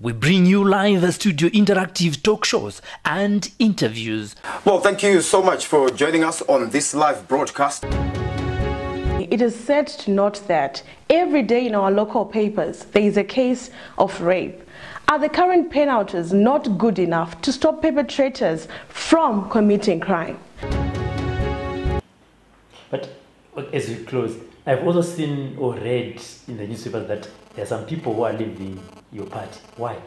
We bring you live studio interactive talk shows and interviews. Well, thank you so much for joining us on this live broadcast. It is said to note that every day in our local papers there is a case of rape. Are the current penalties not good enough to stop perpetrators from committing crime? But as we close, I've also seen or read in the newspapers that there are some people who are leaving your party. Why?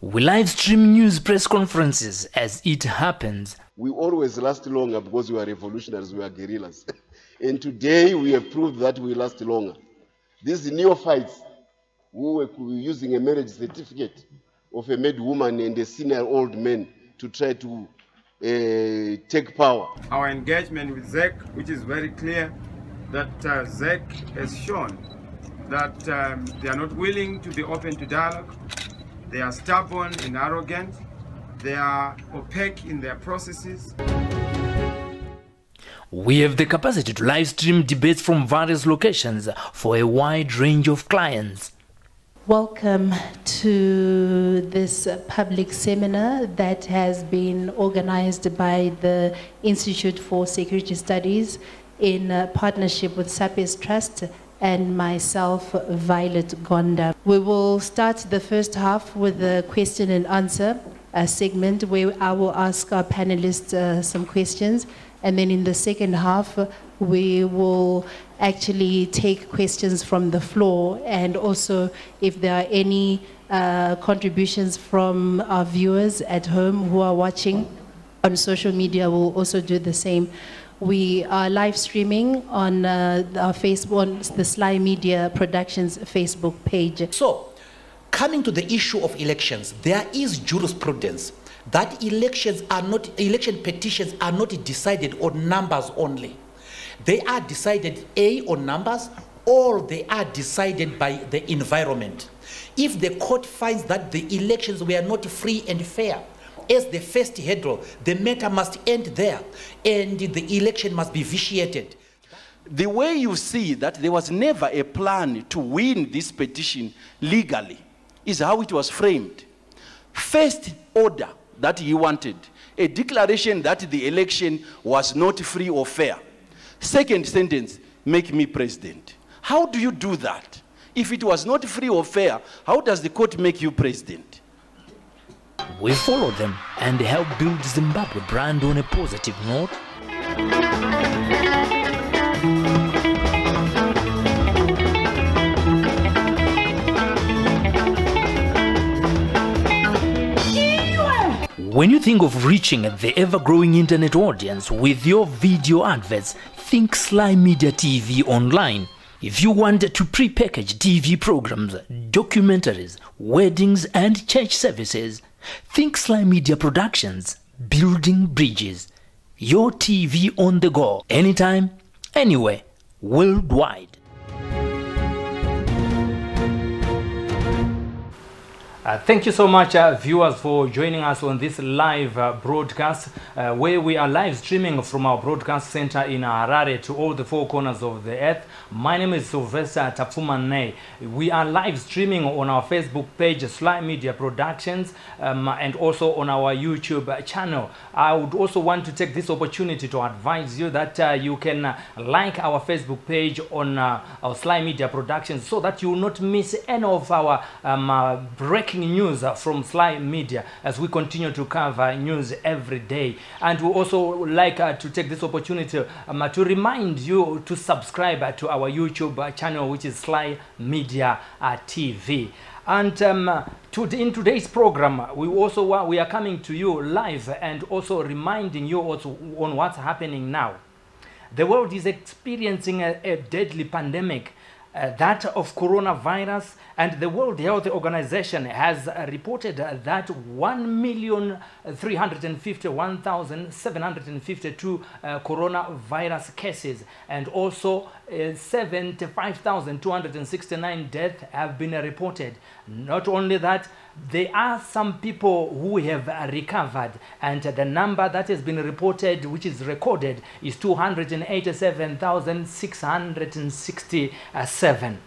We live stream news press conferences as it happens. We always last longer because we are revolutionaries, we are guerrillas. And today we have proved that we last longer. These neophytes who were using a marriage certificate of a married woman and a senior old man to try to take power. Our engagement with ZEC, which is very clear, that ZEC has shown that they are not willing to be open to dialogue. They are stubborn and arrogant. They are opaque in their processes. We have the capacity to live stream debates from various locations for a wide range of clients. Welcome to this public seminar that has been organized by the Institute for Security Studies in partnership with SAPES Trust and myself, Violet Gonda. We will start the first half with a question and answer segment where I will ask our panelists some questions, and then in the second half we will actually take questions from the floor, and also if there are any contributions from our viewers at home who are watching on social media, we'll also do the same. We are live streaming on our Facebook, on the SlyMedia Productions Facebook page. So, coming to the issue of elections, there is jurisprudence that election petitions are not decided on numbers only. They are decided on numbers, or they are decided by the environment. If the court finds that the elections were not free and fair, as the first hurdle, the matter must end there, and the election must be vitiated. The way you see that there was never a plan to win this petition legally is how it was framed. First order that he wanted, a declaration that the election was not free or fair. Second sentence, make me president. How do you do that? If it was not free or fair, how does the court make you president? We follow them and help build Zimbabwe brand on a positive note. When you think of reaching the ever-growing internet audience with your video adverts, think SlyMedia TV online. If you want to pre-package TV programs, documentaries, weddings and church services, think SlyMedia Productions, building bridges. Your TV on the go, anytime, anywhere, worldwide. Thank you so much, viewers, for joining us on this live broadcast, where we are live streaming from our broadcast center in Harare to all the four corners of the earth. My name is Silvester Tapfumane. We are live streaming on our Facebook page, SlyMedia Productions, and also on our YouTube channel. I would also want to take this opportunity to advise you that you can like our Facebook page on our SlyMedia Productions, so that you will not miss any of our breaking news from SlyMedia as we continue to cover news every day. And we also like to take this opportunity to remind you to subscribe to our YouTube channel, which is SlyMedia TV. And in today's program, we are coming to you live and also reminding you also on what's happening now. The world is experiencing a deadly pandemic, that of coronavirus, and the World Health Organization has reported that 1,351,752 coronavirus cases, and also 75,269 deaths have been reported. Not only that, there are some people who have recovered, and the number that has been reported, which is recorded, is 287,667.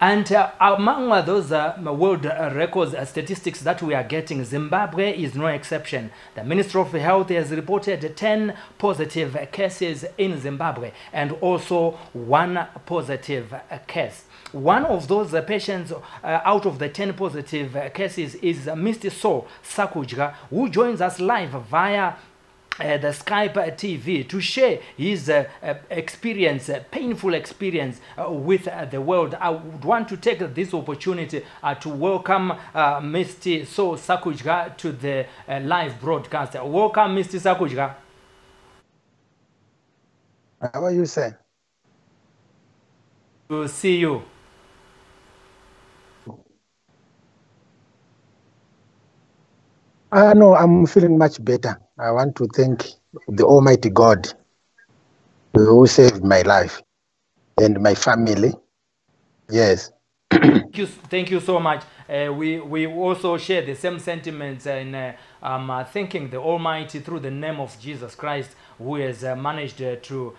And among those world records statistics that we are getting, Zimbabwe is no exception. The Ministry of Health has reported 10 positive cases in Zimbabwe and also 1 positive case. One of those patients out of the 10 positive cases is Mr. Saul Sakudya, who joins us live via the Skype TV to share his experience, painful experience with the world. I would want to take this opportunity to welcome Mr. Saul Sakudya to the live broadcast. Welcome, Mr. Sakudya. How are you, sir? To see you. No, I'm feeling much better. I want to thank the Almighty God who saved my life and my family. Yes. Thank you so much. We also share the same sentiments in thanking the Almighty through the name of Jesus Christ, who has managed to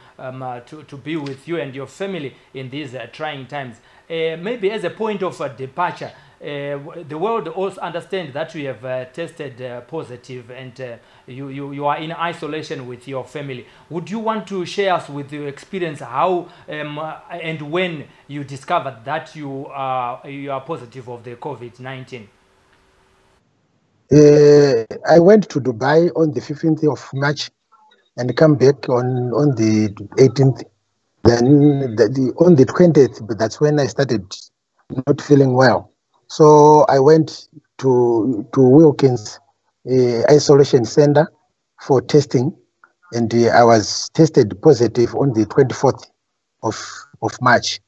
be with you and your family in these trying times. Maybe as a point of departure, the world also understands that you have tested positive and you are in isolation with your family. Would you want to share us with your experience how and when you discovered that you are positive of the COVID-19? I went to Dubai on the 15th of March and come back on the 18th. Then on the 20th, that's when I started not feeling well. So I went to Wilkins Isolation Center for testing, and I was tested positive on the 24th of March.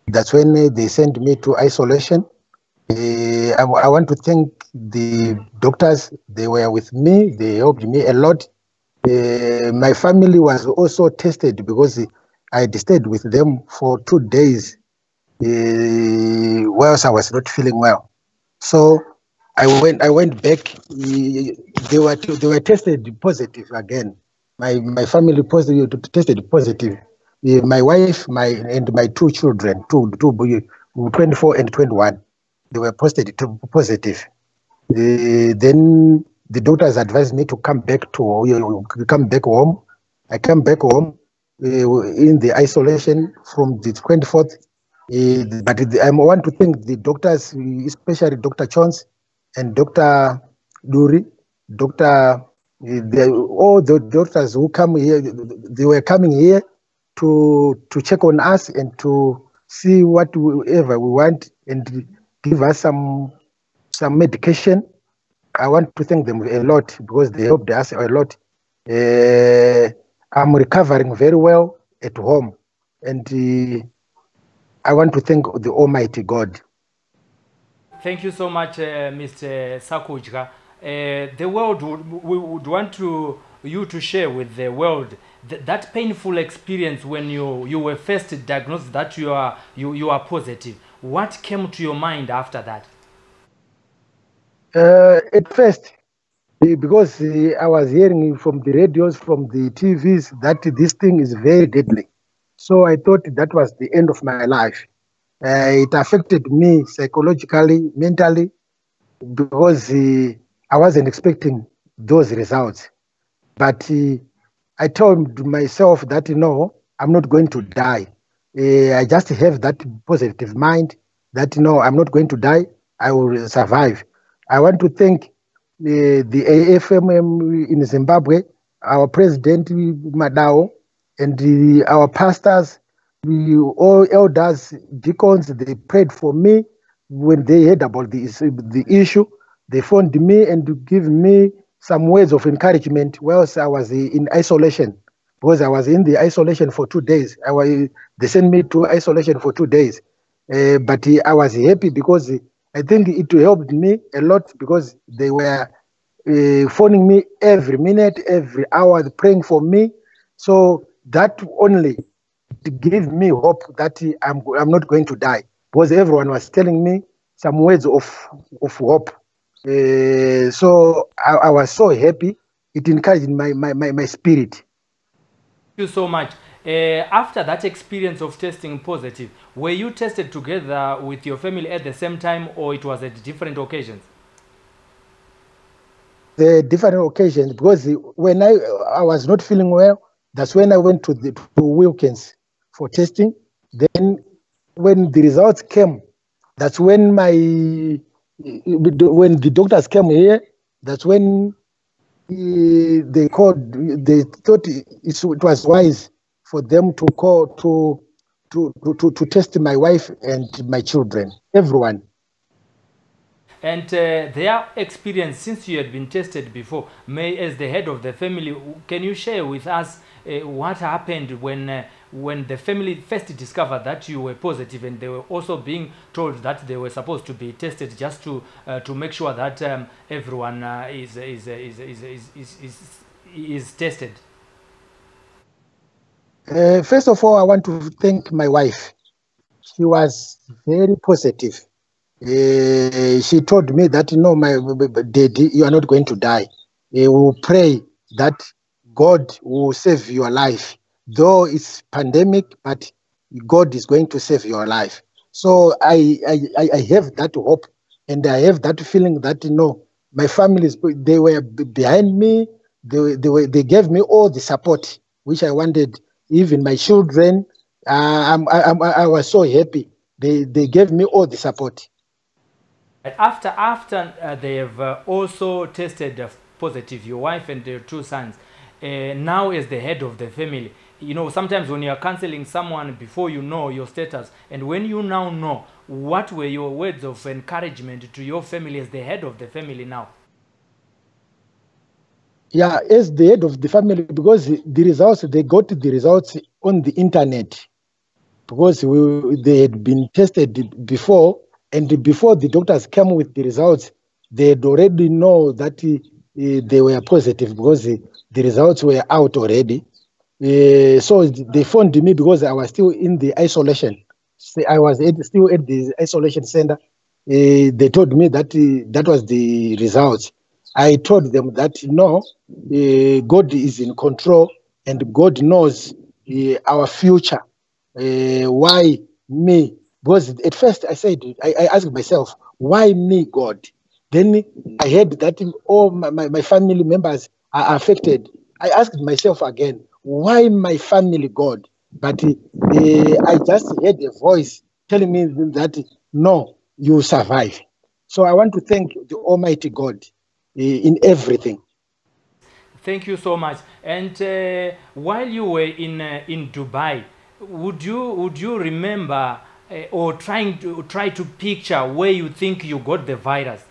That's when they sent me to isolation. I want to thank the doctors. They were with me. They helped me a lot. My family was also tested because I stayed with them for 2 days whilst I was not feeling well. So I went back. They were tested positive again. My family tested positive. My wife, and my 2 children, 24 and 21, they were tested positive. Then the doctors advised me to come back home. I came back home in the isolation from the 24th. But I want to thank the doctors, especially Dr. Jones and Dr. Duri, all the doctors who come here. They were coming here to check on us and to see whatever we want and give us some medication. I want to thank them a lot because they helped us a lot. I'm recovering very well at home, and I want to thank the Almighty God. Thank you so much, Mr. Sakudya. The world would want you to share with the world that painful experience when you were first diagnosed that you are positive. What came to your mind after that? At first, because I was hearing from the radios, from the TVs, that this thing is very deadly. So I thought that was the end of my life. It affected me psychologically, mentally, because I wasn't expecting those results. But I told myself that, no, I'm not going to die. I just have that positive mind that, no, I'm not going to die. I will survive. I want to thank the AFMM in Zimbabwe, our president, Madao, and our pastors, all elders, deacons. They prayed for me when they heard about the issue. They phoned me and give me some words of encouragement whilst I was in isolation, because I was in the isolation for 2 days. They sent me to isolation for 2 days. But I was happy because I think it helped me a lot, because they were phoning me every minute, every hour, praying for me. So that only gave me hope that I'm not going to die, because everyone was telling me some words of hope. So I was so happy. It encouraged my spirit. Thank you so much. After that experience of testing positive, were you tested together with your family at the same time, or it was at different occasions? The different occasions, because when I was not feeling well, that's when I went to Wilkins for testing. Then when the results came, that's when when the doctors came here, that's when they thought it was wise for them to call to test my wife and my children, everyone. And their experience, since you had been tested before, as the head of the family, can you share with us what happened when the family first discovered that you were positive, and they were also being told that they were supposed to be tested just to make sure that everyone is tested? First of all, I want to thank my wife. She was very positive. She told me that, no, my daddy, you are not going to die. We will pray that God will save your life. Though it's pandemic, but God is going to save your life. So I have that hope, and I have that feeling that, my family, they were behind me. They gave me all the support which I wanted. Even my children, I was so happy. They gave me all the support. After they have also tested positive, your wife and their 2 sons, now as the head of the family, sometimes when you are counseling someone before you know your status, and when you now know, what were your words of encouragement to your family as the head of the family now? Yeah, as the head of the family, because the results, they got the results on the internet, because they had been tested before, and before the doctors came with the results, they had already know that they were positive, because the results were out already. So they phoned me because I was still in the isolation. I was still at the isolation center. They told me that that was the results. I told them that, no, God is in control, and God knows our future. Why me? Because at first I said, I asked myself, why me, God? Then I heard that all my family members are affected. I asked myself again, why my family, God? But I just heard a voice telling me that, no, you survive. So I want to thank the Almighty God in everything. Thank you so much. And while you were in Dubai, would you remember or try to picture where you think you got the virus?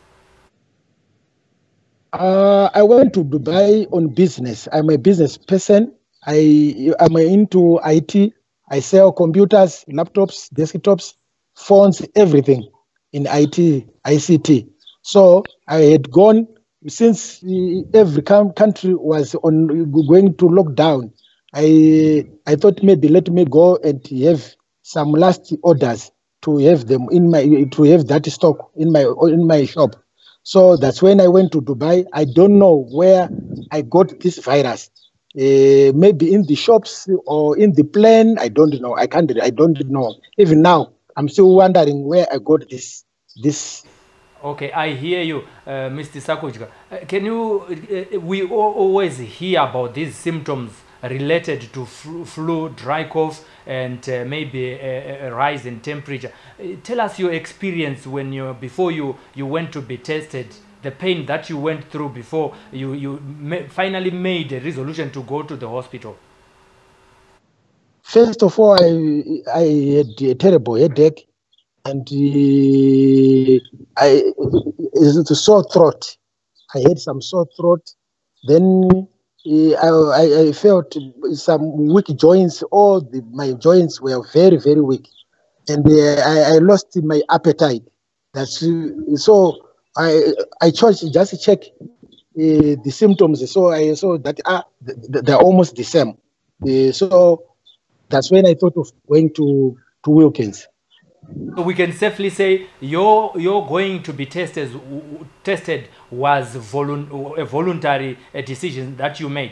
I went to Dubai on business. I'm a business person. I'm into IT. I sell computers, laptops, desktops, phones, everything in IT, ICT. So I had gone, since every country was going to lock down. I thought maybe let me go and have some last orders to have them to have that stock in my shop. So that's when I went to Dubai. I don't know where I got this virus. Maybe in the shops or in the plane. I don't know. I don't know. Even now, I'm still wondering where I got this. Okay, I hear you, Mr. Sakudya. Can you? We always hear about these symptoms related to flu, dry cough, and maybe a rise in temperature. Tell us your experience before you went to be tested, the pain that you went through before you finally made a resolution to go to the hospital. First of all, I had a terrible headache, and it's a sore throat. I had some sore throat. Then I felt some weak joints. All my joints were very, very weak, and I lost my appetite. That's so I just check the symptoms. So I saw that they're almost the same. So that's when I thought of going to Wilkins. So we can safely say your going to be tested was a voluntary decision that you made.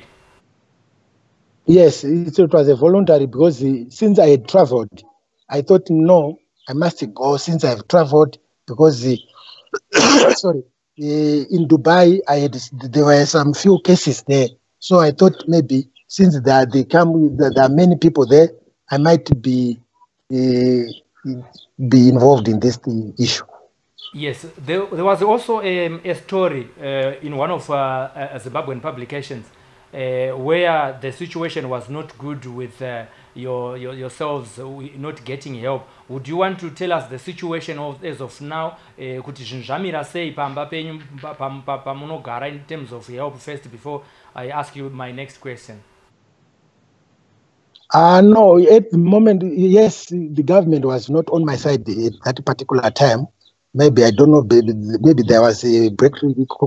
Yes, it was a voluntary because since I had traveled, I thought, no, I must go since I've traveled because, sorry, in Dubai, there were some few cases there. So I thought maybe since there are many people there, I might be involved in this issue. Yes, there was also a story in one of Zimbabwean publications where the situation was not good with yourselves not getting help. Would you want to tell us the situation as of now? Kuti zvinzvamira sei pamba penyu pamunogara in terms of help first before I ask you my next question? No, at the moment, yes, the government was not on my side at that particular time. Maybe, I don't know, maybe there was a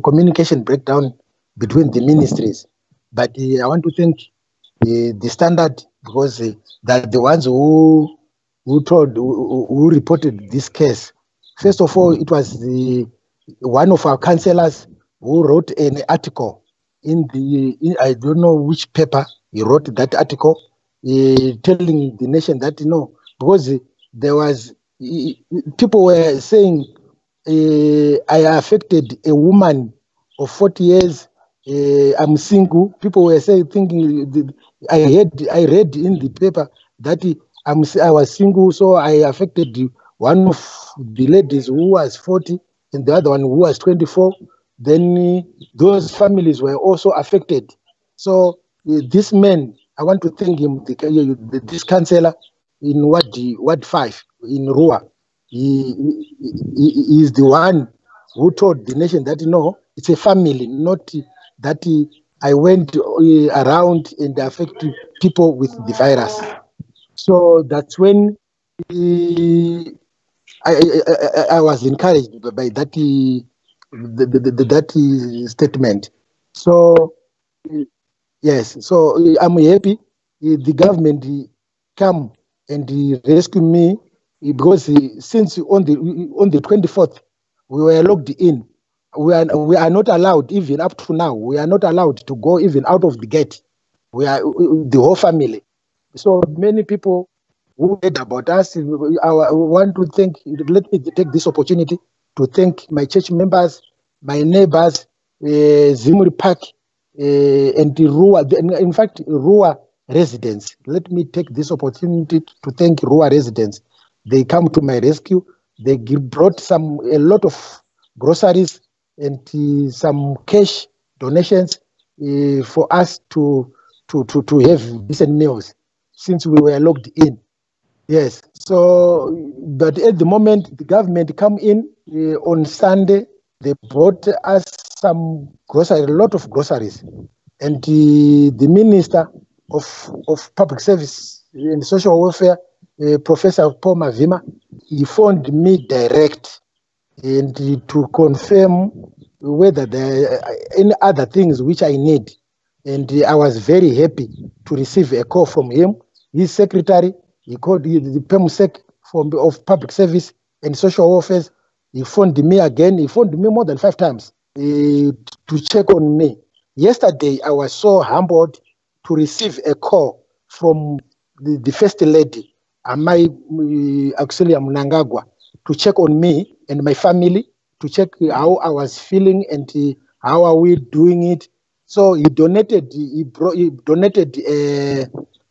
communication breakdown between the ministries. But I want to thank the Standard because that the ones who reported this case. First of all, it was one of our councillors who wrote an article in I don't know which paper he wrote that article, telling the nation that, because there was, people were saying, I affected a woman of 40 years, I'm single. People were thinking, I read in the paper that I was single, so I affected one of the ladies who was 40 and the other one who was 24. Then those families were also affected. So this man, I want to thank him, this councillor in Ward 5 in Rua. He is the one who told the nation that, it's a family, not that I went around and affected people with the virus. So that's when I was encouraged by that statement. So yes, so I'm happy the government come and rescue me because since on the 24th we were locked in. We are not allowed, even up to now, we are not allowed to go even out of the gate. We are the whole family. So many people who heard about us, I want to thank, let me take this opportunity to thank my church members, my neighbors, Zimri Park, and Rua, in fact, Rua residents. Let me take this opportunity to thank Rua residents. They come to my rescue. They brought a lot of groceries and some cash donations for us to have decent meals since we were locked in. Yes. So, but at the moment, the government come in on Sunday. They brought us some groceries, a lot of groceries, and the Minister of Public Service and Social Welfare, Professor Paul Mavima, he phoned me direct and to confirm whether there are any other things which I need. And I was very happy to receive a call from him. His secretary, he called the PEMSEC of Public Service and Social Welfare. He phoned me again. He phoned me more than 5 times to check on me. Yesterday, I was so humbled to receive a call from the First Lady, Amai Auxilia Mnangagwa, to check on me and my family, to check how I was feeling and how are we doing it. So he donated,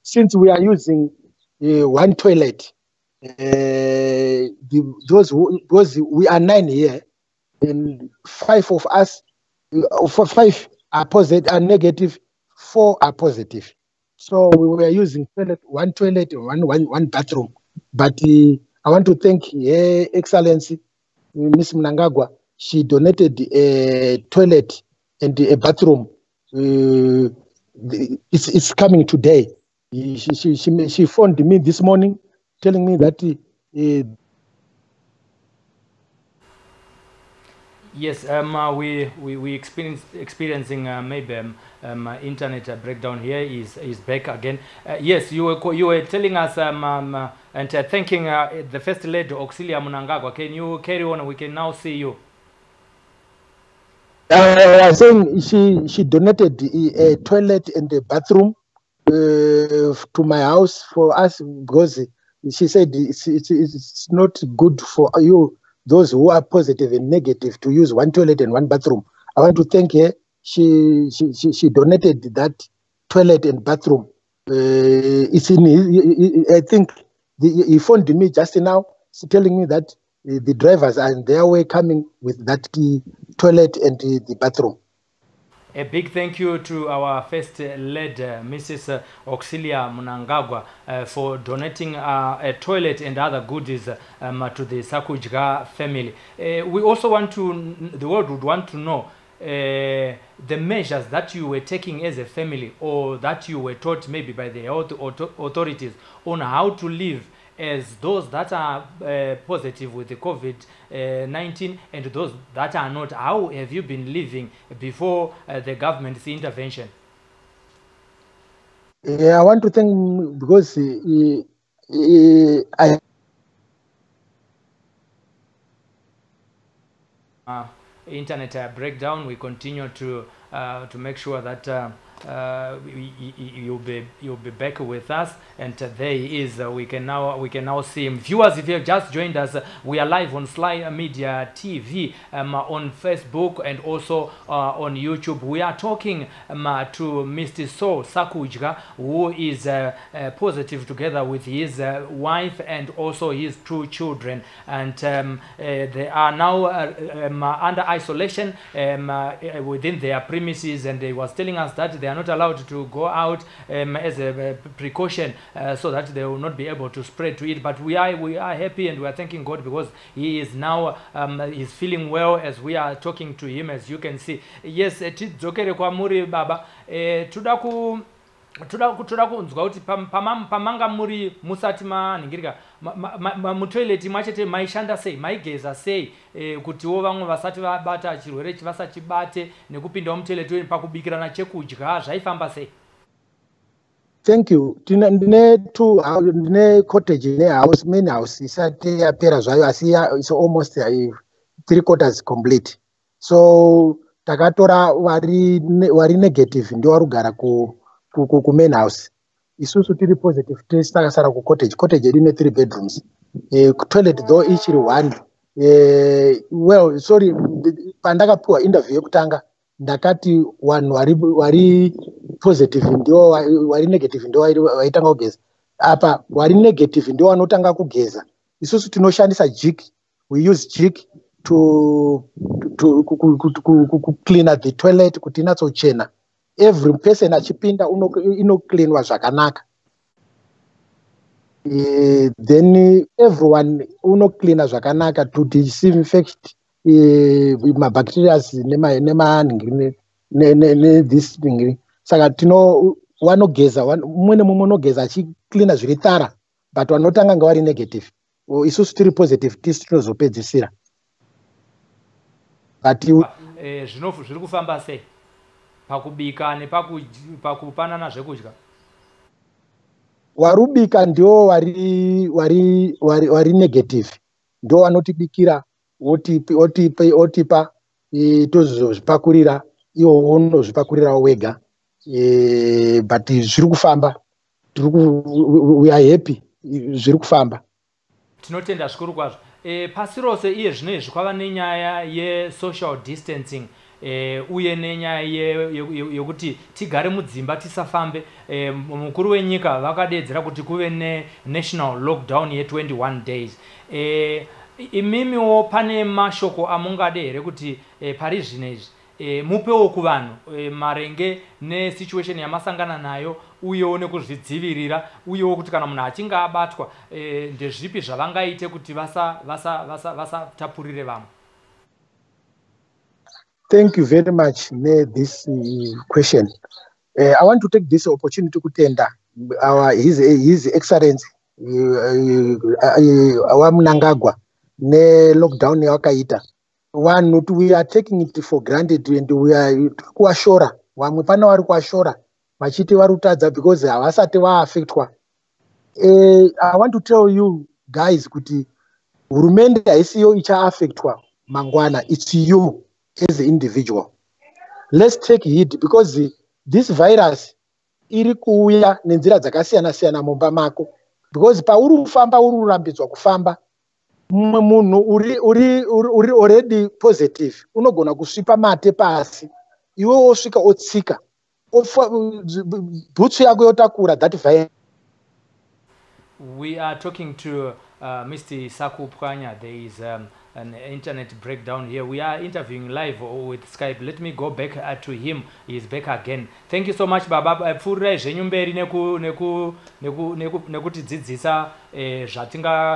since we are using one toilet, because we are 9 here, and 5 of us, 5 are positive, are negative, 4 are positive. So we were using one toilet, one bathroom. But I want to thank Her Excellency, Miss Mnangagwa. She donated a toilet and a bathroom. It's coming today. She phoned me this morning, telling me that. Yes, we experiencing maybe internet breakdown here. Is back again. Yes, you were telling us and thanking the First Lady Auxilia Mnangagwa. Can you carry on? We can now see you. I was saying she donated a toilet and a bathroom to my house for us, because she said it's not good for you, those who are positive and negative, to use one toilet and one bathroom. I want to thank her. She donated that toilet and bathroom. It's in. I think he phoned me just now, telling me that the drivers are on their way coming with that toilet and the bathroom. A big thank you to our first lady, Mrs. Auxilia Mnangagwa, for donating a toilet and other goodies to the Sakudya family. We also want to, the world would want to know the measures that you were taking as a family, or that you were taught maybe by the health authorities on how to live as those that are positive with the COVID-19 and those that are not. How have you been living before the government's intervention? I want to thank, because internet breakdown. We continue to make sure that you'll be back with us, and there he is. We can now see him. Viewers, if you have just joined us, we are live on SlyMedia TV, on Facebook and also on YouTube. We are talking to Mr. Saul Sakudya, who is positive, together with his wife and also his 2 children, and they are now under isolation within their premises, and they was telling us that they are not allowed to go out as a precaution, so that they will not be able to spread to it. But we are happy and we are thanking God, because he is now he's feeling well as we are talking to him, as you can see. Yes, tidzokere kwa muri baba, tuda kunzwa kuti pamanga muri musati maningirika mutoileti machete maishanda sei, maigeza sei, kutiwo vamwe vasati vabata chirwere chivasachibate, nekupindawo mutoileti pakubikirana chekudya zvaifamba sei? Thank you. Ndine cottage main house isati yapera zvayo, asi it's almost 3/4 complete. So takatora wari negative ndio warugara ku main house. Isusu tiri positive tisakasara ku cottage ine 3 bedrooms. Toilet though each 1. Well, sorry, pandakapuwa interview yekutanga ndakati wanhu wari positive ndio wari negative ndio waitanga kugeza. Apa wari negative ndio wanotanga kugeza. Isusu tinoshandisa jig. We use jig to clean the toilet kuti inatsochena. Every person achipinda inocleanwa zvakanaka. Then everyone unocleana zvakanaka to disinfect mabacteria this thing. Saka wanogeza mumwe nemumwe unogeza achicleana zviri tara, but vanotanga nga vari negative. Isusu tiri positive tinozopedzisira. But zviri kufamba sei pakubika nepakupanana zvekudya? Warubika ndio wari negative, ndio wanotibikira otipa tozozvipakurira, iwo unozvipakurira wega. But zviri kufamba, we are happy, zviri kufamba. Tinotenda zvikuru kwazvo. Pasi rose iye zvinezvi kwava nenyaya ye-social distancing, uye nenyaya yokuti tigare mudzimba tisafambe. Mukuru wenyika vakadedzera kuti kuve ne-national lockdown ye-21 days. Imimiwo pane mashoko amungade here kuti pari zvinezvi mupewo kuvanhu marenge ne-situation yamasangana nayo, uyewo nekuzvidzivirira, uyewo kuti kana munhu achinge abatwa ndezvipi zvavangaite kuti vasatapurire vamwe? Thank you very much for this question. I want to take this opportunity to tender His Excellency our Mnangagwa ne lockdown yakaita. One, we are taking it for granted and we are kuashora. Wamwe pana wari kuashora machiti warutadza because havasati vaaffectwa. I want to tell you guys kuti hurumende haisiyo ichaaffectwa mangwana. It's you as an individual. Let's take heed, because this virus iri kuuya nenzira dzakasiyana-siyana mumba mako, because pauri kufamba uri kurambidzwa kufamba, mumwe munhu uri already positive unogona kusvipa mate pasi, iwe wosvika otsika bhutsu yako yotakura that virus. We are talking to Mr. Sakudya. There is an internet breakdown here. We are interviewing live with Skype. Let me go back to him. He is back again. Thank you so much, Baba. Pfurai zvenyu mberi nekutidzidzisa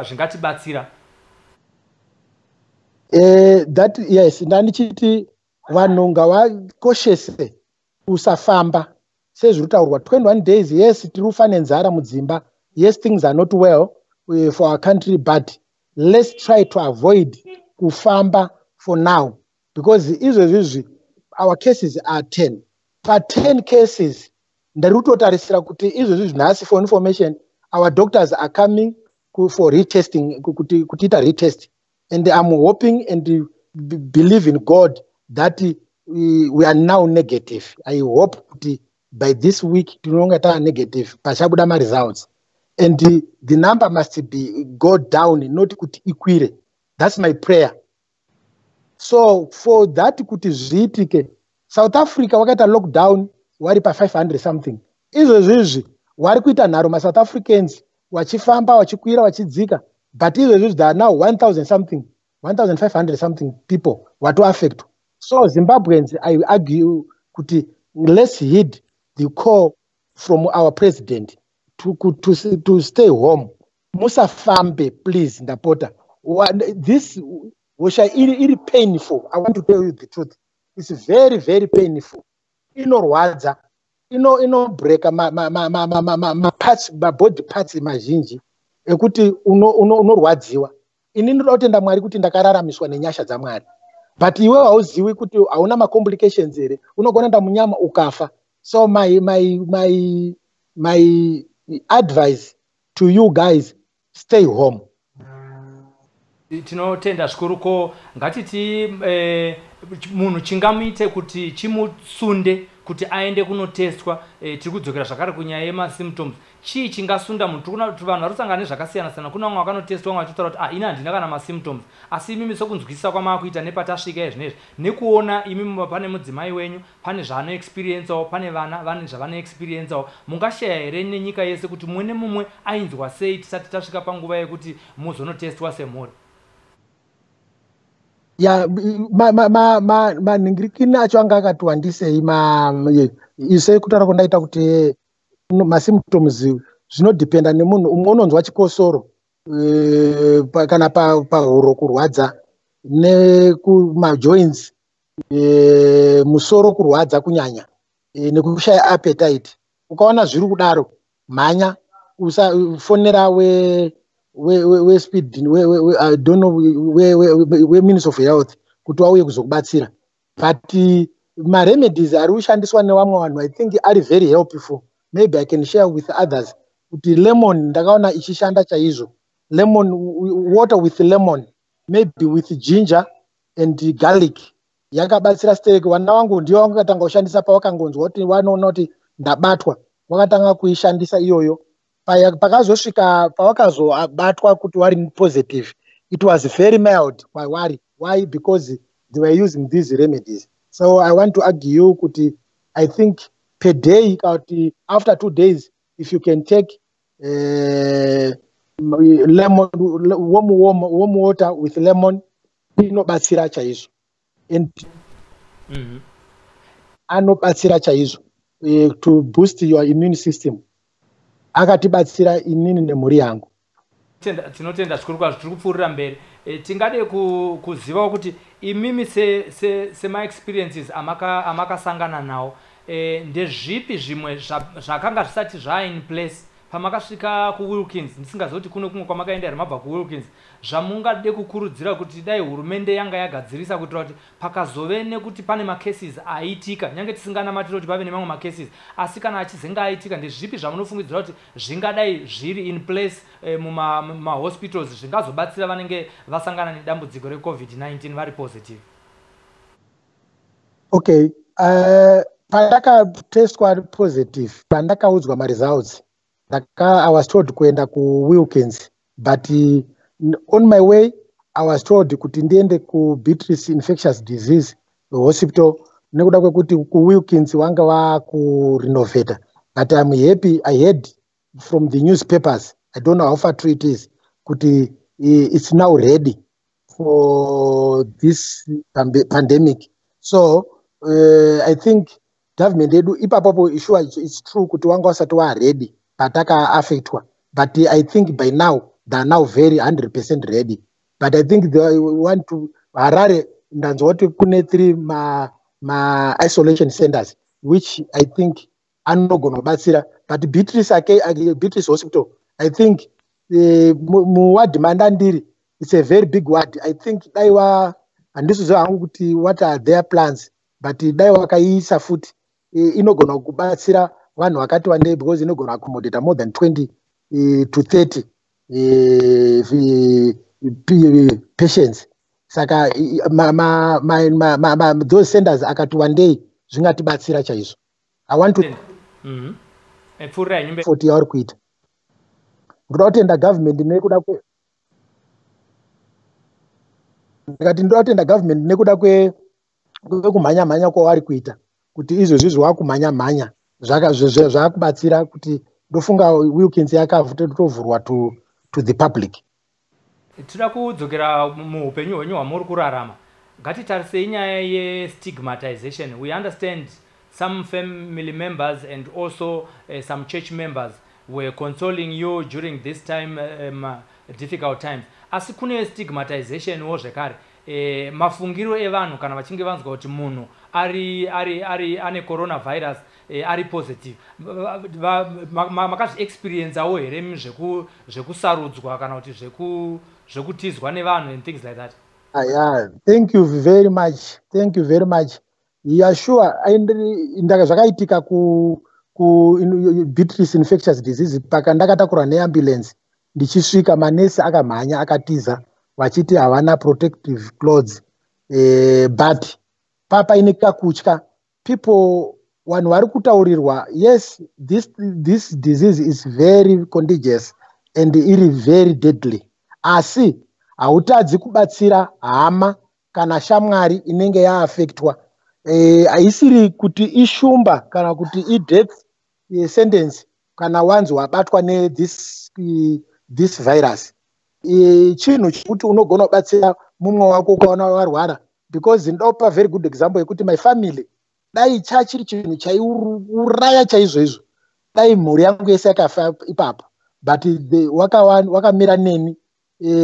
zvingatibatsira. That yes, ndandichiti vanhu ngavakoshese kusafamba sezviri kutaurwa 21 days. Yes, tiri kufa nenzara mudzimba. Yes, things are not well for our country, but let's try to avoid kufamba for now, because our cases are 10. For 10 cases, ndarutotarisira kuti izvozvi nhasi for information, our doctors are coming for retesting, kutiita retest, and I'm hoping and believe in God that we are now negative. I hope by this week tinonga negative pachabuda ma results. And the number must go down, not kuti ikwire. That's my prayer. So for that kuti zviitike, South Africa wakaita lockdown wari pa 500 something. Izvozvi wari kuita nharo ma South Africans wachifamba wachikwira wachidzika, but izvozvi there are now 1000 something, 1500 something people watu affect. So Zimbabweans, I argue kuti let's heed the call from our president to stay home. Musa fambe, please, ndapota. This was really painful. I want to tell you the truth. It's very, very painful. Inorwadza, break ma parts, ma body parts mazhinji. Ekuti unorwadziwa. Ini ndinotenda Mwari kuti ndakararamiswa nenyasha dzaMwari. But iwe hauziwi kuti hauna ma complications here. Unogona nda munyama ukafa. So my advice to you guys, stay home. Tinotenda zvikuru ko ngatiti munhu chingamuite kuti chimusunde kuti aende kunotestwa. Tiri kudzokera zvakare kunyaya yema symptoms. Chii chingasunda munhu? Kuna kuti vanhu varusangana zvakasiyana siyana. Kuna vamwe vakanotestwa vachitaura kuti ina handina kana ma symptoms, asi imimi sokunzwisisa kwamakuita nepatasvika izvinezvi nekuona imimi pane mudzimai wenyu pane zvaano experiencewo, pane vana vane zvavano experiencewo. Mungashaya here nenyika yese kuti mumwe nemumwe ainzwa sei tisati tasvika panguva yekuti muzonotestwa semhuri? Ya manhingirikini acho anga akati wandisei ise kutaura kundaita kuti masymptoms zvinodependa nemunhu. Umwe unonzwa chikosoro kana pahuro kurwadza, nekuma-joints, musoro kurwadza kunyanya, nekushaya appetite. Ukaona zviri kudaro, mhanya usafonera speed, I don't know, we Minister of Health kuti wauye kuzokubatsira. But ma-remedies ari kushandiswa nevamwe vanhu, I think are very helpful. Maybe I can share with others. Kuti lemon ndakaona ichishanda chaizvo. Lemon, water with lemon, maybe with ginger and garlic. Yakabatsira steak. Vana vangu ndio vakatanga kushandisa pavakangonzwa kuti vanoona kuti ndabatwa. Vakatanga kuishandisa iyoyo. Pakazosvika pavakazobatwa kuti vari positive, it was very mild. Why? Because they were using these remedies. So I want to argue kuti I think per day, after 2 days, if you can take lemon, warm water with lemon, inobatsira chaizvo. And anobatsira chaizvo to boost your immune system. Akatibatsira inini nemhuri yangu. Tinotenda zvikuru kwazvo. Tiri kupfuurira mberi. Tingade kuziva kuti imimi sema experiences amakasangana nawo, ndezvipi zvimwe zvakanga zvisati in place pamakasvika kuWilkins? Ndisingazoti kuno kumwe kwamakaenda here mabva kuWilkins, zvamungade kukurudzira kuti dai hurumende yanga yagadzirisa kuitira kuti pakazove nekuti pane macases aitika, nyange tisinganamatira kuti pave nemamwe macases, asi kana achizenga aitika, ndezvipi zvamunofungidzira kuti zvingadai zviri in place mumahospitals zvingazobatsira vanenge vasangana nedambudziko reCovid-19 vari positive? Okay. pandakatestwa positive, pandakaudzwa results, I was told kuenda ku Wilkins, but on my way I was told kuti ndiende ku Beatrice Infectious Disease Hospital nekuda kwekuti ku Wilkins wanga vaku renovate. But I'm happy I heard from the newspapers, I don't know how far true it is, kuti it's now ready for this pandemic. So I think government edu ipapo issue it's true kuti wanga wasati wa ready pataka affectwa, but I think by now they are now very 100% ready. But I think they want to Harare ndanzoti kune 3 ma isolation centers which I think anogona batsira, but Beatrice Hospital, I think mu ward mandandiri, it's a very big ward. I think daiwa andisizo hangu kuti what are their plans, but daiwa kaisa futi inogona kubatsira vanhu vakati wandei, because inogona accommodate more than 20 to 30 patients. Saka those centers akati wandei zvingatibatsira chaizvo. I want to 40 hour kuita ndotenda government nekuda kwe ndikati ndotenda government nekuda kwe kumhanya mhanya kwavari kuita kuti izvo zvizvo wakumhanya zvakabatsira kuti ndofunga Wilkins yakatovhurwa to the public. Tinoda kudzokera muupenyu hwenyu hwamuri kurarama. Ngatitarisei nyaya ye-stigmatization. We understand some family members and also some church members were consoling you during this time, difficult times. Asi kune stigmatization wo zvekare. Mafungiro evanhu kana vachinge vanzwa kuti munhu ane coronavirus ari positive. Makazvi experienceawo here zvekusarudzwa kana kuti zvekutizwa nevanhu and things like that? Yeah, thank you very much. Thank you very much. Yeah, sure. Zvakaitika ku Beatrice Infectious Disease paka ndakatakura neambulance ndichisvika manesi akamhanya akatiza vachiti havana protective clothes, but papa inika kutya people vanhu vari kutaurirwa, yes, this disease is very contagious and iri very deadly, asi hautadzi kubatsira hama kana shamwari inenge yaaffectwa. Haisiri kuti ishumba kana kuti ideath sentence kana wanzi wabatwa this virus. Chinhu chekuti unogona kubatsira mumwe wako ukaona warwara, because ndopa very good example yekuti my family dai chachiri chinhu chaiuraya chaizvo, dai mhuri yangu yese yakafa ipapo, but wakamira neni,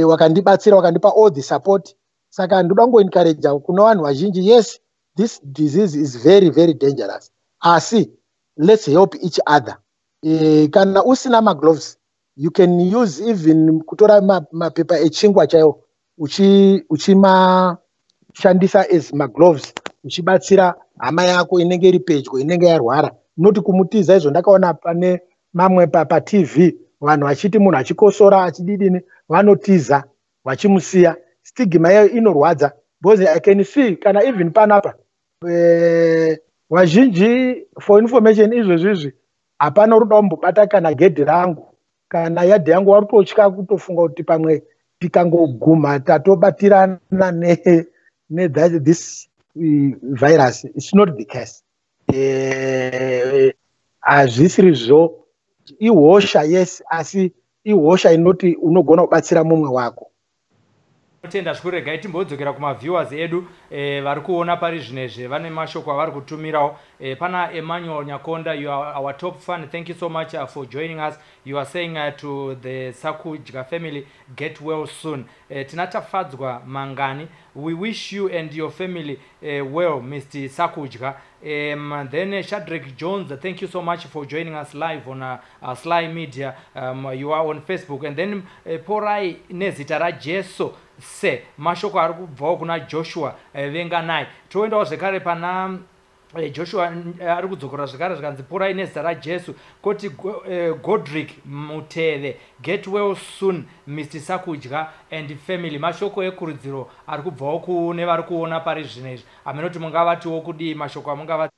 wakandibatsira, wakandipa all the support. Saka ndoda encourage kuna vanhu vazhinji, yes, this disease is very very dangerous, asi let's help each other. Kana usina magloves, you can use even kutora mapepa echingwa chaiwo uchimashandisa as magloves, uchibatsira hama yako inenge iri pedyo inenge yarwara, noti kumutiza. Izvo ndakaona pane mamwe pa-TV vanhu vachiti munhu achikosora achididini vanotiza vachimusiya. Stigma yayo inorwadza, because I can see kana even panapa vazhinji for information izvezvizvi hapana ruda kumbobata kana gedhi rangu kana yadhi yangu, vari kutotya kutofunga kuti pamwe tikangoguma tatobatirana this virus. It's not the case. Hazvisizvo. Ihosha, yes, asi ihosha inoti unogona kubatsira mumwe wako. Tenda zvikurega timbodzokera kuma-viewers edu vari kuona pari zvinezve vane mashoko avari kutumirawo. Pana Emmanuel Nyakonda, you are our top fan. Thank you so much for joining us. You are saying to the Sakudya family, get well soon. Tinatafadzwa Mangani, we wish you and your family well, Mr. Sakudya. Then Shadrach Jones, thank you so much for joining us live on SlyMedia. You are on Facebook. And then Porai Nezitara Jeso se mashoko ari kubvawo kuna Joshua venganai. Toendawo zvekare pana Joshua ari kudzokera zvekare zvikanzi Porai nezita raJesu, koti Godrick Muteve, get well soon Mr. Sakudya and family. Mashoko ekurudziro ari kubvawo kune vari kuona pari zvinezvi. Amenoti mungavatiwo kudii mashoko amungavati?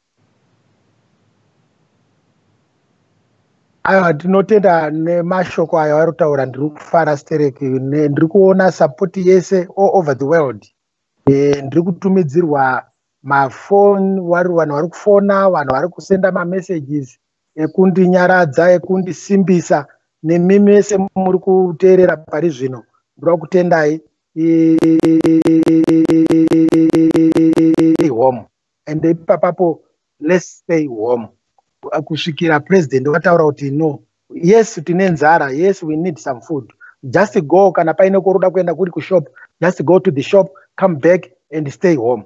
aiwa tinotenda nemashoko ayo ari kutaura. Ndiri kufara stereki, ndiri kuona support yese all over the world. Ndiri kutumidzirwa mafoni, vanhu vari kufona, vanhu vari kusenda mamessages ekundinyaradza, ekundisimbisa, nemimi mese muri kuteerera pari zvino. Ndiri kutendai home, and ipapapo let's stay home. Kusvikira president wataura kuti no, yes tine nzara, yes we need some food, just go. Kana paine kuruda kuenda kuri kushop, just go to the shop, come back and stay home.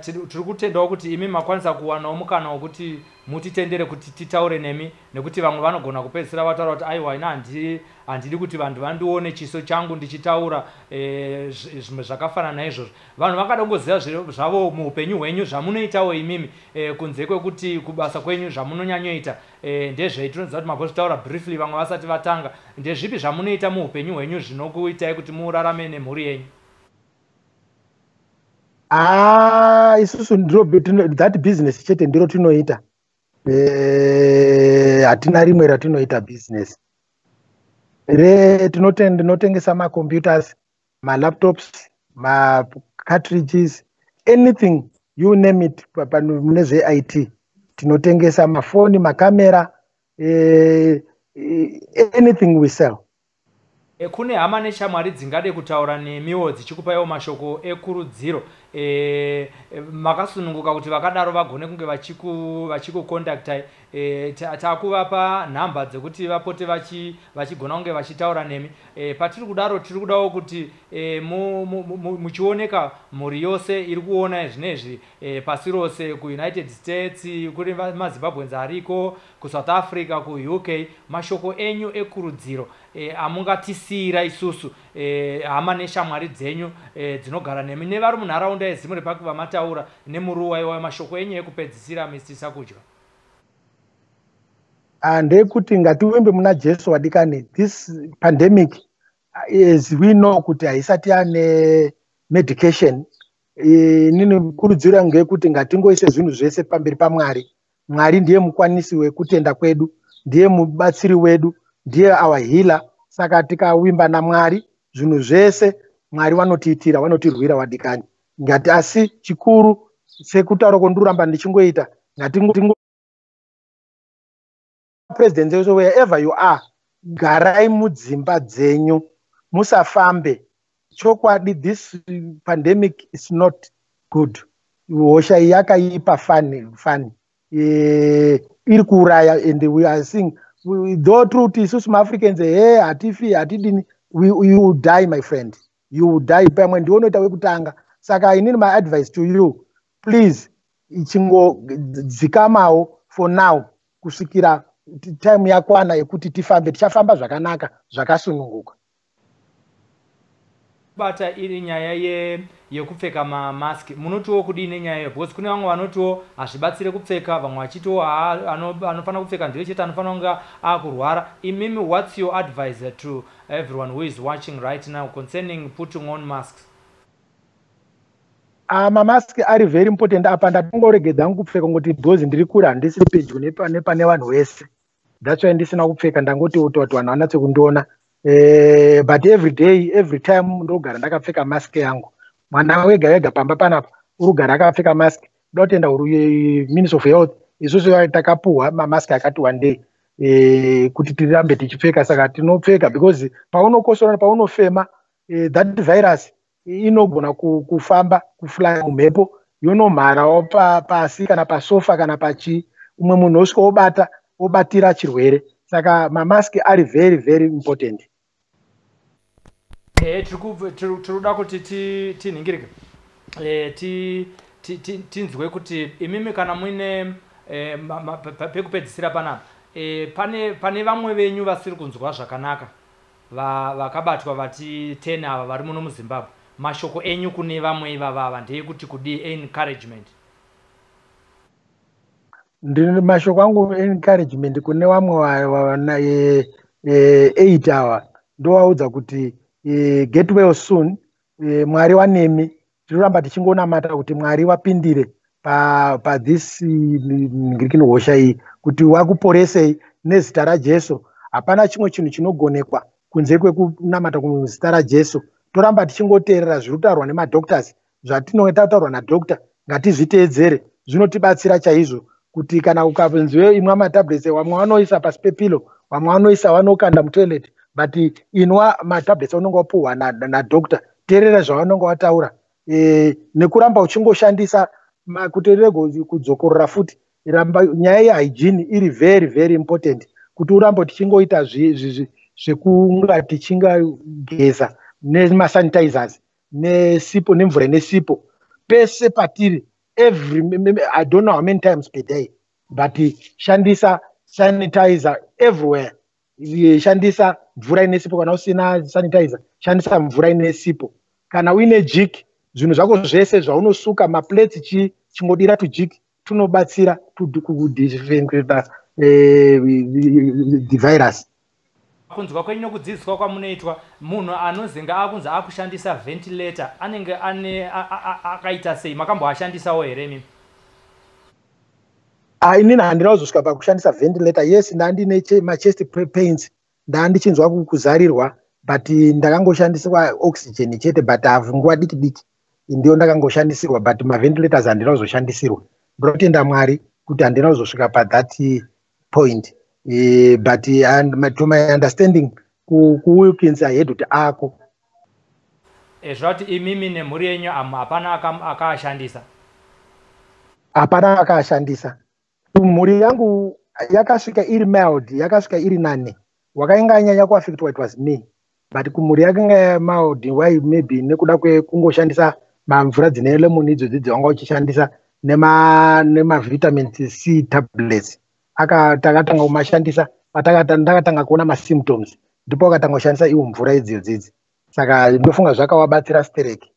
Tiri kutendawo kuti imi makwanisa kuwanawo mukana wokuti mutitendere kuti titaure nemi, nekuti vamwe vanogona kupedzisira vataura kuti aiwa ina handidi kuti vanhu vandione chiso changu ndichitaura zvimwe zvakafanana naizvozvo. Vanhu vakada kungoziva zvavo muupenyu hwenyu zvamunoitawo imimi, kunze kwekuti kubasa kwenyu zvamunonyanyoita ndezveitinoziva kuti magona kutaura briefly vamwe vasati vatanga. Ndezvipi zvamunoita muupenyu hwenyu zvinokuitai kuti murarame nemhuri yenyu? Isusu ndiro that business chete ndiro tinoita. Hatina rimwe ratinoita business. Tinotengesa macomputers, malaptops, macartridges, anything you name it, mune zve-IT. Tinotengesa mafoni, makamera, anything we sell. Kune hama neshamwari dzingade kutaura nemiwo dzichikupaiwo mashoko ekurudziro, makasununguka kuti vakadaro vagone kunge vachikukontaktai, takuvapa nhamba dzekuti vapote vachigona kunge vachitaura nemi. Patiri kudaro tiri kudawo kuti muchioneka mhuri yose iri kuona zvinezvi pasi rose, kuUnited States, kuri maZimbabweans ariko, kuSouth Africa, kuUK, mashoko enyu ekurudziro amungatisira isusu hama neshamwari dzenyu dzinogara nemi nevari munharaunda yeZimwe Park vamataura nemuruwa mashoko enyu ekupedzisira, Mr. Sakudya? Ndekuti ngativimbe muna Jesu wadikani. This pandemic, as we know, kuti haisati ane medication. Nini kurudzira ngekuti ngatingoise zvinhu zvese pamberi paMwari. Mwari ndiye mukwanisi wekutenda kwedu, ndiye mubatsiri wedu, ndiye our healer. Saka tikawimba naMwari, zvinhu zvese Mwari vanotiitira, vanotirwira wadikani. Ngati asi chikuru sekutaura kwanduramba ndichingoita, ngatingo president, so wherever you are, garai mudzimba dzenyu, musafambe. Chokwadi, this pandemic is not good. Hosha yakaipa fani. Iri kuuraya, and we are seeing, though truth isusu Africans, hatifi, hatidini, you will die, my friend. You will die. Pamwe ndionoita wekutanga. Saka I need my advice to you. Please, ichingo dzikamawo for now, kusvikira time yakwana yekuti tifambe, tichafamba zvakanaka, zvakasununguka. Bata iri nyaya yekupfeka mamaski, munotiwo kudini nyaya yeyo? Because kune vamwe vanotiwo hazvibatsire kupfeka, vamwe vachitiwo anofana kupfeka ndiye chete anofana kunge akurwara. Imimi, what's your advice to everyone who is watching right now concerning putting on masks? Mamaski are very important. Apa ndatongoregedza kupfeka ngoti because ndiri kura handisi pedyo nepane vanhu vese. That's why ndisina kupfeka, ndangoti kuti vanhu vanatse kundiona. But every day, every time ndogara ndakapfeka mask yangu. Mwana wega pamba panapa urugara akapfeka mask. Dotenda Ministry of Health isusu takapuhwa mamask akati one day kuti tirambe tichipfeka. Saka tinopfeka because paunokosora, paunofema, that virus inogona kufamba, kufly mumhepo, yonomharawo pasi kana pasofa kana pachi, umwe munhu osvika obatira chirwere. Saka mamask are very, very important. Tiruda kuti tinhingirike tinzwe kuti imimi kana muine pekupedzisira panapa, pane vamwe venyu vasiri kunzwa zvakanaka, vakabatwa vati 10 ava vari muno muZimbabwe. Mashoko enyu kune vamwe ivava ndeyekuti kudi encouragement? Ndine mashoko angu encouragement kune vamwe 8 ava ndovaudza kuti get well soon. Mwari wanemi, tiroramba tichingona mata kuti Mwari wapindire this ngirikini hosha iyi kuti wakuporesei nezita raJesu. Hapana chimwe chinhu chinogonekwa kunze kwekunamata kuzita raJesu. Toramba tichingoteerera zviri kutaurwa nemadoctors, zvatinotaurwa nadoctor ngatizviteedzere. Zvinotibatsira chaizvo kuti kana ukanzwe imwa matablets, vamwe vanoisa pasi pepilo, vamwe vanoisa vanokanda mutoilet, but inwa matablets unenge wapuhwa nadoctor. Teerera zvavanenge vataura, nekuramba uchingoshandisa kuti rege kudzokorora futi. Nyaya yehygiene iri very very important, kuti urambe tichingoita zvekunga tichingageza nemasanitizers nesipo nemvura inesipo pese patiri. I don't know how many times per day, but shandisa sanitizer everywhere. Shandisa mvura inesipo. Kana usina sanitizer, shandisa mvura inesipo. Kana uine jik, zvinhu zvako zvese zvaunosuka maplates chingodira tujik tunobatsira kudisinfecta the virus. Kunzwa kwenyu kudzidziswa kwamunoitwa, munhu anozinga akunzi akushandisa ventilator anenge akaita sei? Makamboashandisawo here mimi? Inini handina kuzosvika pakushandisa ventilator. Yes, ndandine machest pains, ndandichinzwa kuzarirwa, but ndakangoshandiswa oxygen chete, but nguva diki diki ndio ndakangoshandisirwa, but maventilators handina kuzoshandisirwa. Ndinotenda Mwari kuti handina kuzosvika that point. But to my understanding, kuwilkins ahead kuti ako. Zvati imimi nemhuri yenyu hapana akaashandisa? Hapana akaashandisa. Mhuri yangu yakasvika iri mild, yakasvika iri nane. Wakainga nyanya kuaffectwa, it was me. But kumhuri yakanga mild, why maybe nekuda kwekungoshandisa mamvura dzine lemon idzo wanga uchishandisa nema vitamin C tablets. Takatanga kumashandisa ndakatanga kuona masymptoms, ndipo akatanga kushandisa iwo mvura idzidzi. Saka ndofunga zvakawabatsira stereki.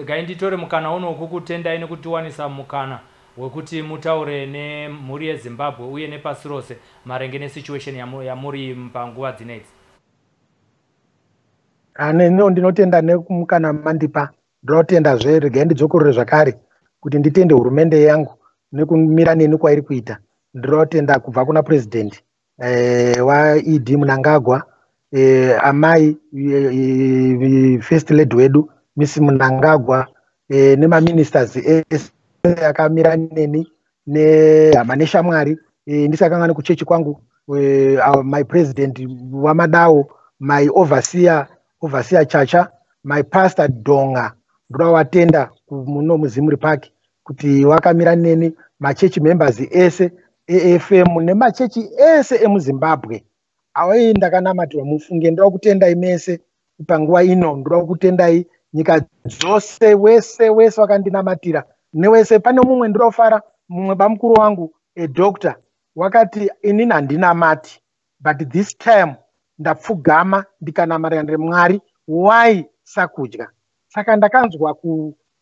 Gainditore mukana uno kukutendai nekutiwanisa mukana wekuti mutaure nemhuri yeZimbabwe uye nepasi rose marenge nesituation yamuri panguva dzinedzi. Ndinotenda nemukana mandipa. Ndinotendazve regai ndidzokorere zvakare kuti nditende hurumende yangu nekumira neni kwairi kuita. Ndinotenda kubva kuna president waED Mnangagwa, amai first lady wedu Miss Mnangagwa, nemaministers akamira neni, nehama neshamwari. Ndisakanga nekuchechi kwangu, my president waMadawo, my overseer Chacha, my pastor Donga. Ndinowatenda muno muZimuri Park kuti wakamira neni, machechi members ese AFM nemachechi ese emuZimbabwe. Awai ndakanamatirwa mufunge. Ndoda kutendai mese panguva ino, ndoda kutendai nyika dzose, wese wakandinamatira. Newese pane mumwe ndinofara, mumwe bamukuru wangu doctor wakati inini handinamati, but this time ndapfugama ndikanamarira ndemwari. Why Sakudya? Saka ndakanzwa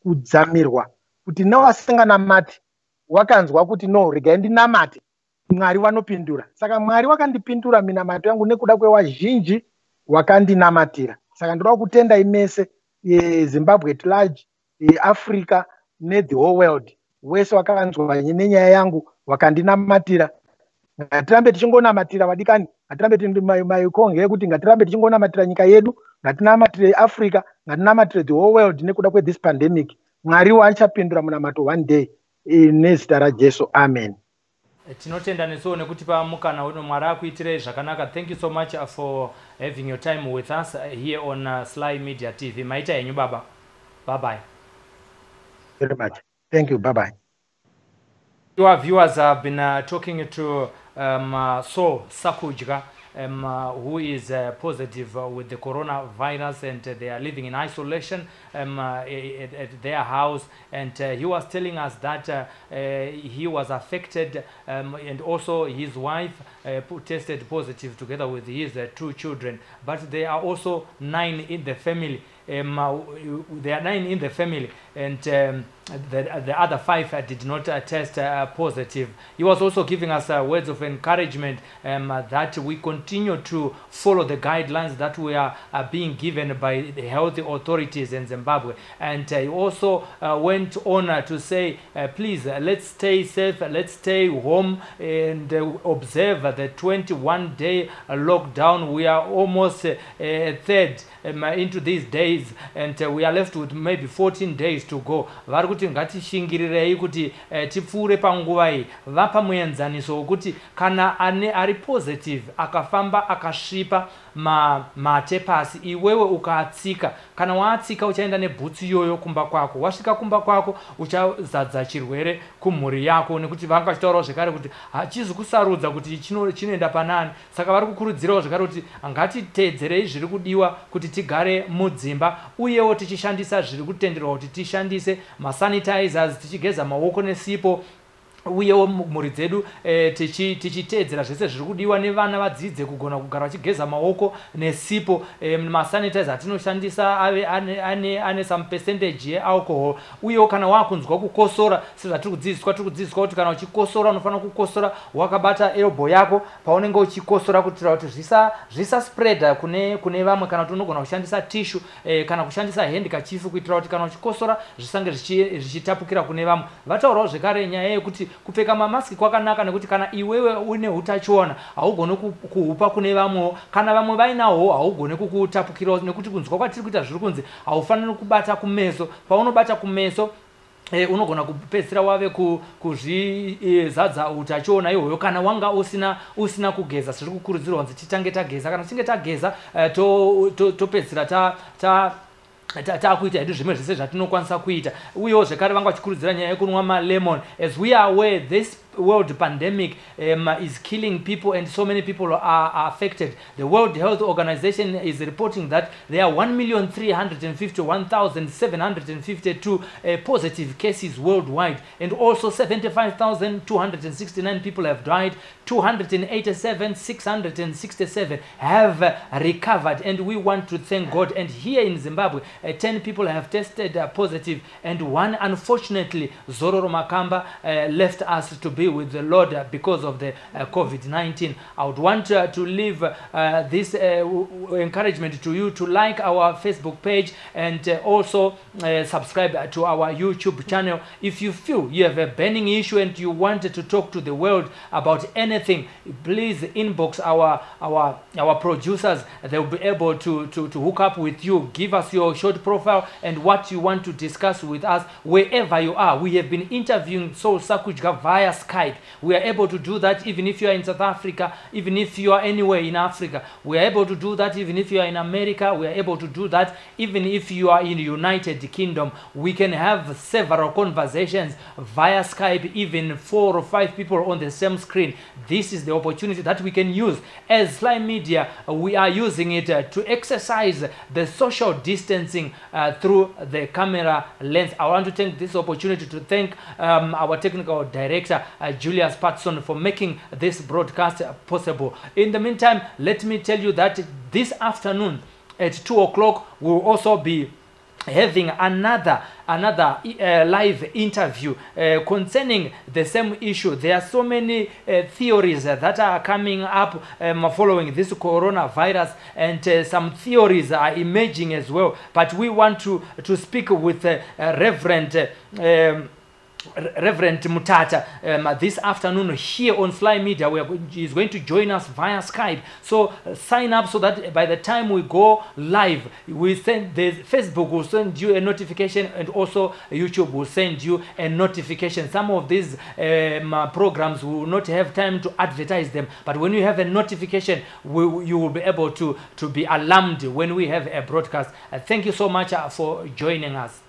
kudzamirwa kuti newasinganamati wakanzwa kuti no, regai ndinamate, Mwari wanopindura. Saka Mwari wakandipindura minamato yangu nekuda kwevazhinji wakandinamatira. Saka ndoda kutenda imese Zimbabwe at large, Africa the whole world, wese wakanzwa nenyaya yangu wakandinamatira. Ngatirambe tichingonamatira vadikani, ngatirambe maikonge ekuti ngatirambe tichingonamatira nyika yedu, ngatinamatire Africa, ngatinamatire the whole world nekuda kwethis pandemic. Mwari achapindura munamato one day nezita raJesu. Amen. Tinotenda nesuwo nekutipa mukana uno Mwari akuitirei zvakanaka. Thank you so much for having your time with us here on SlyMedia TV. Maita yenyu baba. Bye bye. Very much. Thank you. Bye bye. Your viewers have been talking to Saul Sakudya, who is positive with the coronavirus, and they are living in isolation at their house. And he was telling us that he was affected, and also his wife tested positive together with his 2 children. But there are also 9 in the family. There are 9 in the family, and the other 5 did not test positive. He was also giving us words of encouragement that we continue to follow the guidelines that we are being given by the health authorities in Zimbabwe. And he also went on to say, please, let's stay safe, let's stay home and observe the 21-day lockdown. We are almost a third into these days, and we are left with maybe 14 days to go. Vari kuti ngatishingirirei kuti tipfuure panguva iyi. Vapa muenzaniso wokuti kana ari positive akafamba akasvipa matepasi, iwewe ukaatsika, kana waatsika uchaenda nebhutsu iyoyo kumba kwako. Wasvika kumba kwako uchazadza chirwere kumhuri yako, nekuti vanga vachitaurawo zvekare kuti hachizi kusarudza kuti chinoenda panani. Saka vari kukurudzirawo zvekare kuti ngatiteedzerei zviri kudiwa kuti tigare mudzimba, uyewo tichishandisa zviri kutenderwa kuti tishandise, masanitizers, tichigeza maoko nesipo, uyewo mhuri dzedu tichiteedzera zvese zviri kudiwa nevana vadzidze kugona kugara vachigeza maoko nesipo. Masanitizer atinoshandisa ane some percentage yealcohol. Uyewo kana wakunzwa kukosora, sezvatiri kudzidziswa kuti kana uchikosora unofanira kukosora wakabata elbow yako paunenge uchikosora, kuitira kuti zvisa spread kune vamwe, kana kuti unogona kushandisa tissue kana kushandisa handkerchief kuitira kuti kana uchikosora zvisange zvichitapukira kune vamwe. Vataurawo zvekare nyaya yekuti kupfeka mamaski kwakanaka, nekuti kana iwewe une utachiona haugoni kuhupa kune vamwewo, kana vamwe vainawo haugoni kukutapukirawo, nekuti kunzwa kwatiri kuita zviri kunzi haufaniri kubata kumeso. Paunobata kumeso unogona kupedzisira wave kuzvizadza utachiona ihoyo, kana wanga usina kugeza. Zviri kukurudzirwa kunzi titange tageza, kana tichinge tageza topedzisira takuita hedu zvimwe zvese zvatinokwanisa kuita. Uyewo zvekare vanga vachikurudzira nyaya yekunwa malemon. As we are aware, this world pandemic is killing people, and so many people are affected. The World Health Organization is reporting that there are 1,351,752 positive cases worldwide, and also 75,269 people have died. 287,667 have recovered, and we want to thank God. And here in Zimbabwe, 10 people have tested positive, and one, unfortunately, Zororo Makamba, left us to be with the Lord because of the COVID-19. I would want to leave this encouragement to you to like our Facebook page and also subscribe to our YouTube channel. If you feel you have a burning issue and you want to talk to the world about anything, please inbox our producers. They will be able to hook up with you. Give us your short profile and what you want to discuss with us wherever you are. We have been interviewing Saul Sakudya via Skype. We are able to do that even if you are in South Africa, even if you are anywhere in Africa. We are able to do that even if you are in America. We are able to do that even if you are in the United Kingdom. We can have several conversations via Skype, even 4 or 5 people on the same screen. This is the opportunity that we can use. As SlyMedia, we are using it to exercise the social distancing through the camera lens. I want to take this opportunity to thank our technical director, Julius Patson, for making this broadcast possible. In the meantime, let me tell you that this afternoon at 2 o'clock we'll also be having another live interview concerning the same issue. There are so many theories that are coming up following this coronavirus, and some theories are emerging as well. But we want to speak with Reverend Mutata this afternoon here on SlyMedia. He's going to join us via Skype. So sign up so that by the time we go live, we send the Facebook will send you a notification, and also YouTube will send you a notification. Some of these programs will not have time to advertise them, but when you have a notification, you will be able to be alarmed when we have a broadcast. Thank you so much for joining us.